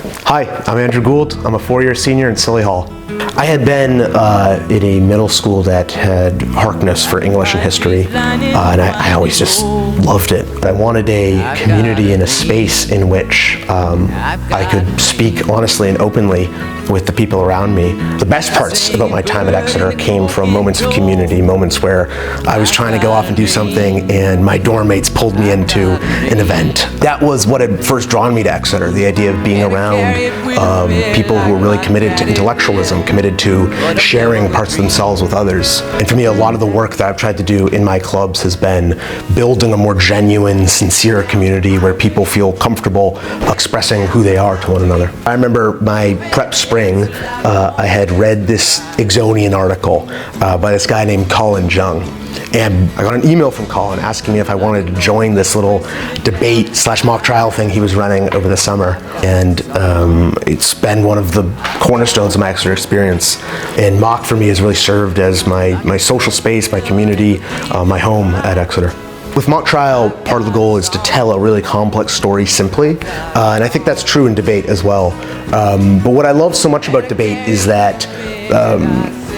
Hi, I'm Andrew Gould. I'm a four-year senior in Cilley Hall. I had been in a middle school that had Harkness for English and history, and I always just loved it. I wanted a community and a space in which I could speak honestly and openly with the people around me. The best parts about my time at Exeter came from moments of community, moments where I was trying to go off and do something and my dorm mates pulled me into an event. That was what had first drawn me to Exeter, the idea of being around people who were really committed to intellectualism, committed to sharing parts of themselves with others. And for me, a lot of the work that I've tried to do in my clubs has been building a more genuine, sincere community where people feel comfortable expressing who they are to one another. I remember my prep spring, I had read this Exonian article by this guy named Colin Jung. And I got an email from Colin asking me if I wanted to join this little debate / mock trial thing he was running over the summer. And it's been one of the cornerstones of my Exeter experience. And mock for me has really served as my social space, my community, my home at Exeter. With mock trial, part of the goal is to tell a really complex story simply, and I think that's true in debate as well. But what I love so much about debate is that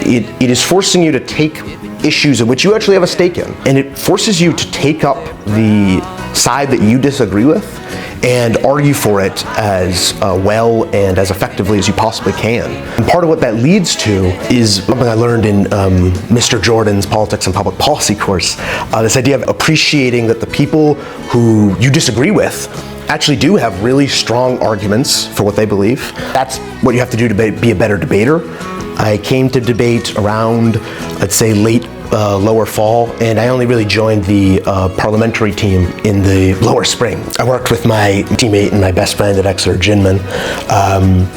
it is forcing you to take issues in which you actually have a stake in, and it forces you to take up the side that you disagree with and argue for it as well and as effectively as you possibly can. And part of what that leads to is something I learned in Mr. Jordan's Politics and Public Policy course, this idea of appreciating that the people who you disagree with actually do have really strong arguments for what they believe. That's what you have to do to be a better debater. I came to debate around, I'd say, late lower fall, and I only really joined the parliamentary team in the lower spring. I worked with my teammate and my best friend at Exeter, Jinman,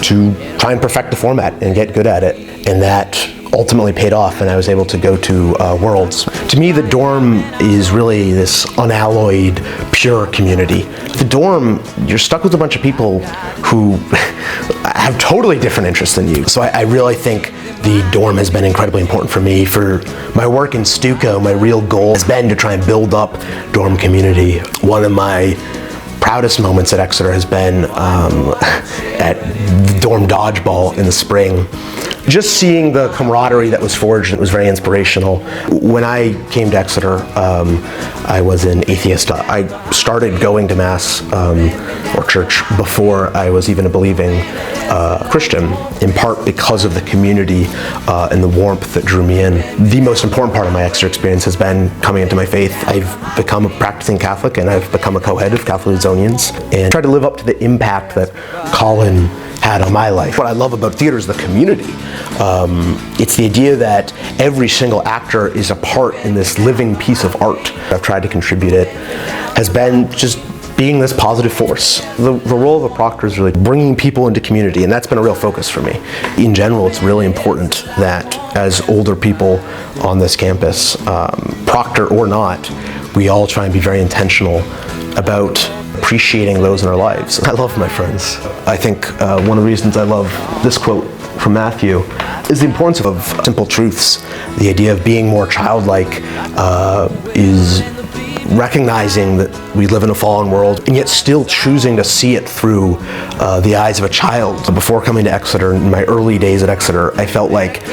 to try and perfect the format and get good at it, and that ultimately paid off, and I was able to go to Worlds. To me, the dorm is really this unalloyed, pure community. The dorm, you're stuck with a bunch of people who have totally different interests than you. So I really think the dorm has been incredibly important for me. For my work in Stuco, my real goal has been to try and build up dorm community. One of my proudest moments at Exeter has been at the dorm dodgeball in the spring. Just seeing the camaraderie that was forged, it was very inspirational. When I came to Exeter, I was an atheist. I started going to Mass or church before I was even a believing Christian, in part because of the community and the warmth that drew me in. The most important part of my Exeter experience has been coming into my faith. I've become a practicing Catholic, and I've become a co-head of Catholic Exonians, and tried to live up to the impact that Colin had on my life. What I love about theater is the community. It's the idea that every single actor is a part in this living piece of art. I've tried to contribute it, has been just being this positive force. The role of a proctor is really bringing people into community, and that's been a real focus for me. In general, it's really important that as older people on this campus, proctor or not, we all try and be very intentional about appreciating those in our lives. I love my friends. I think one of the reasons I love this quote from Matthew is the importance of simple truths. The idea of being more childlike is recognizing that we live in a fallen world and yet still choosing to see it through the eyes of a child. So before coming to Exeter, in my early days at Exeter, I felt like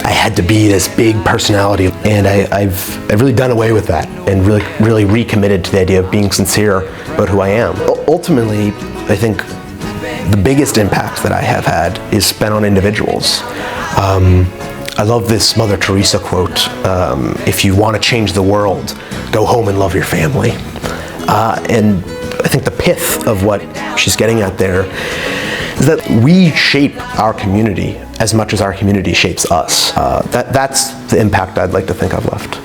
I had to be this big personality, and I've really done away with that and really recommitted to the idea of being sincere about who I am. Ultimately, I think the biggest impact that I have had is spent on individuals. I love this Mother Teresa quote, if you want to change the world, go home and love your family. And I think the pith of what she's getting at there is that we shape our community as much as our community shapes us. That's the impact I'd like to think I've left.